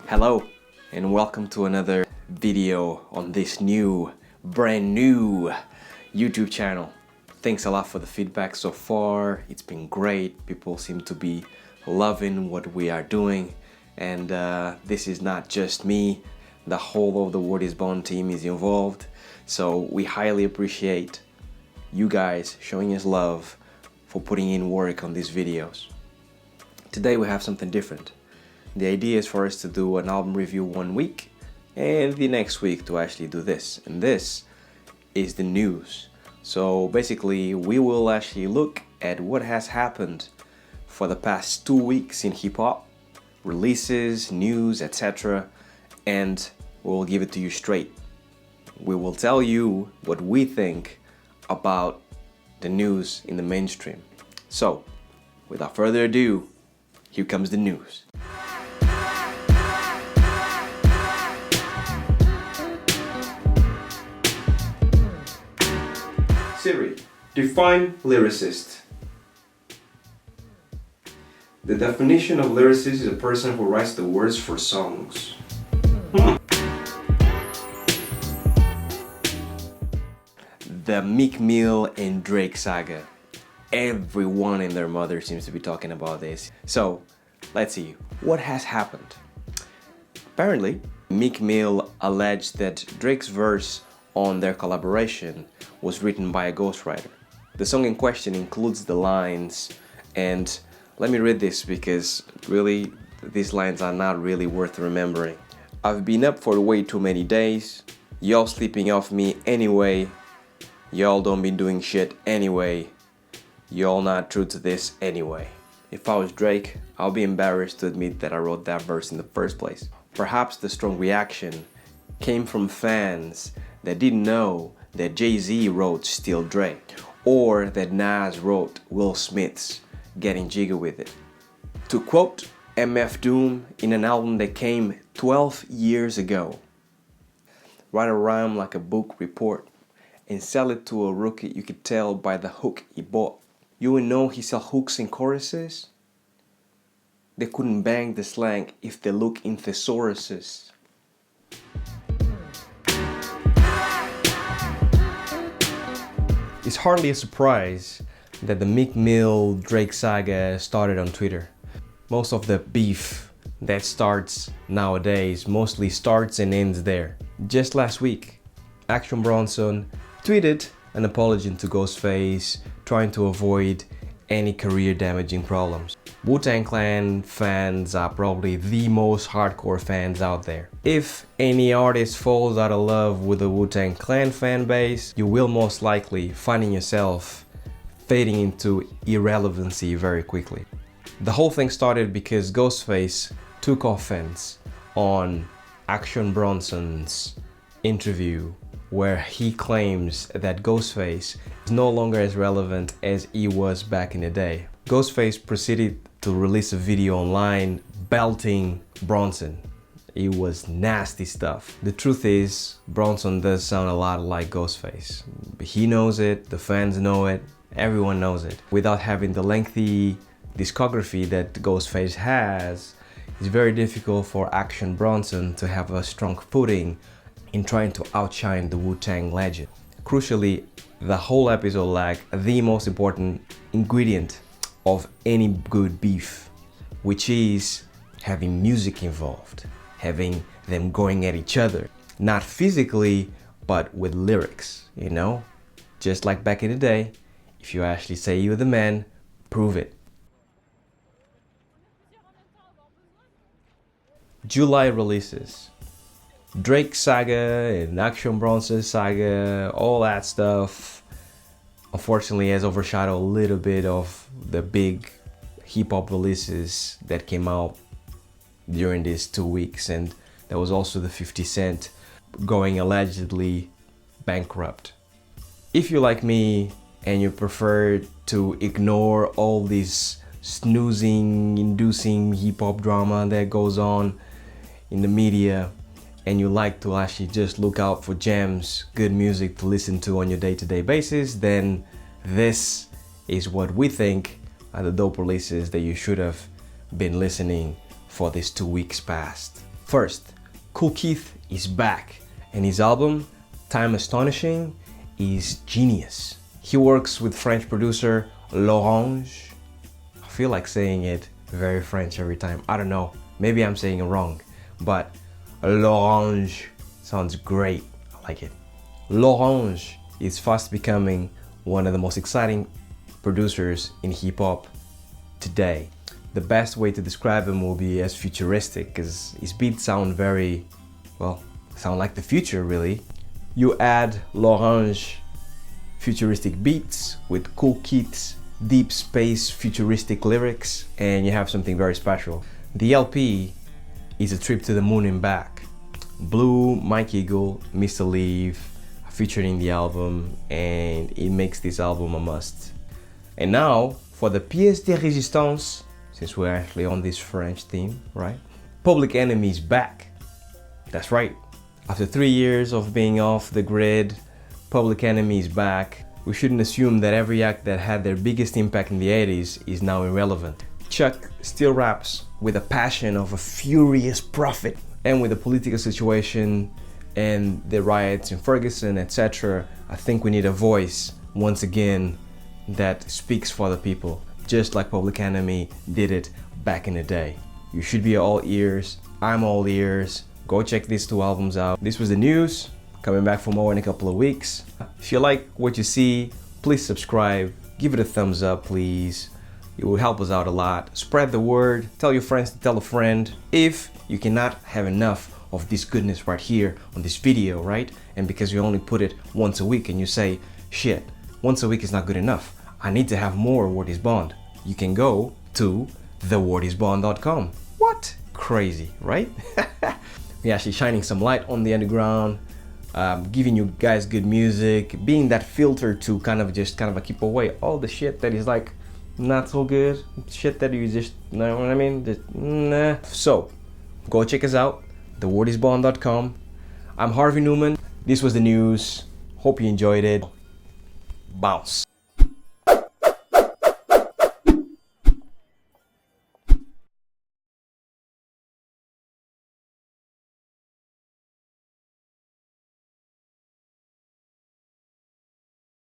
Hello and welcome to another video on this brand new YouTube channel. Thanks a lot for the feedback so far. It's been great. People seem to be loving what we are doing, and this is not just me. The whole of the Word is Bond team is involved, so we highly appreciate you guys showing us love for putting in work on these videos. Today we have something different. The idea is for us to do an album review one week and the next week to actually do this. And this is the news. So basically we will actually look at what has happened for the past 2 weeks in hip hop, releases, news, etc. And we'll give it to you straight. We will tell you what we think about the news in the mainstream. So without further ado, here comes the news. Siri, define lyricist. The definition of lyricist is a person who writes the words for songs. The Meek Mill and Drake saga. Everyone and their mother seems to be talking about this. So, let's see, what has happened? Apparently, Meek Mill alleged that Drake's verse on their collaboration was written by a ghostwriter. The song in question includes the lines, and let me read this because really these lines are not really worth remembering. I've been up for way too many days, y'all sleeping off me anyway, y'all don't be doing shit anyway, y'all not true to this anyway. If I was Drake, I'll be embarrassed to admit that I wrote that verse in the first place. Perhaps the strong reaction came from fans that didn't know that Jay-Z wrote Still Dre, or that Nas wrote Will Smith's Getting Jiggy With It. To quote MF Doom in an album that came 12 years ago, write a rhyme like a book report and sell it to a rookie you could tell by the hook he bought. You would know he sell hooks and choruses? They couldn't bang the slang if they look in thesauruses. It's hardly a surprise that the Meek Mill Drake saga started on Twitter. Most of the beef that starts nowadays mostly starts and ends there. Just last week, Action Bronson tweeted an apology to Ghostface, trying to avoid any career-damaging problems. Wu-Tang Clan fans are probably the most hardcore fans out there. If any artist falls out of love with the Wu-Tang Clan fan base, you will most likely find yourself fading into irrelevancy very quickly. The whole thing started because Ghostface took offense on Action Bronson's interview where he claims that Ghostface is no longer as relevant as he was back in the day. Ghostface proceeded to release a video online belting Bronson. It was nasty stuff. The truth is, Bronson does sound a lot like Ghostface. He knows it, the fans know it, everyone knows it. Without having the lengthy discography that Ghostface has, it's very difficult for Action Bronson to have a strong footing in trying to outshine the Wu-Tang legend. Crucially, the whole episode lacked the most important ingredient of any good beef, which is having music involved, having them going at each other, not physically, but with lyrics, you know? Just like back in the day, if you actually say you're the man, prove it. July releases. Drake saga and Action Bronson saga, all that stuff, unfortunately has overshadowed a little bit of the big hip-hop releases that came out during these 2 weeks, and there was also the 50 Cent going allegedly bankrupt. If you like me and you prefer to ignore all this snoozing, inducing hip-hop drama that goes on in the media, and you like to actually just look out for gems, good music to listen to on your day-to-day basis, then this is what we think are the dope releases that you should have been listening for these 2 weeks past. First, Kool Keith is back, and his album, Time Astonishing, is genius. He works with French producer L'Orange. I feel like saying it very French every time. I don't know, maybe I'm saying it wrong, but L'Orange sounds great. I like it. L'Orange is fast becoming one of the most exciting producers in hip-hop today. The best way to describe him will be as futuristic, because his beats sound very, well, sound like the future really. You add L'Orange futuristic beats with Kool Keith's deep space futuristic lyrics, and you have something very special. The LP is a trip to the moon and back. Blue, Mike Eagle, Mr. Leave featured in the album, and it makes this album a must. And now for the pièce de résistance, since we're actually on this French theme, right? Public Enemy is back. That's right. After 3 years of being off the grid, Public Enemy is back. We shouldn't assume that every act that had their biggest impact in the 80s is now irrelevant. Chuck still raps with the passion of a furious prophet, and with the political situation and the riots in Ferguson, etc., I think we need a voice once again that speaks for the people, just like Public Enemy did it back in the day. You should be all ears. I'm all ears. Go check these 2 albums out. This was the news. Coming back for more in a couple of weeks. If you like what you see, please subscribe. Give it a thumbs up, please. It will help us out a lot. Spread the word. Tell your friends to tell a friend. If you cannot have enough of this goodness right here on this video, right? And because you only put it once a week and you say, shit, once a week is not good enough. I need to have more Word is Bond. You can go to thewordisbond.com. What? Crazy, right? We're actually shining some light on the underground, giving you guys good music, being that filter to kind of keep away all the shit that is like not so good, shit that you just, you know what I mean? Just, nah. So, go check us out, thewordisbond.com. I'm Harvey Newman. This was the news. Hope you enjoyed it. Bounce.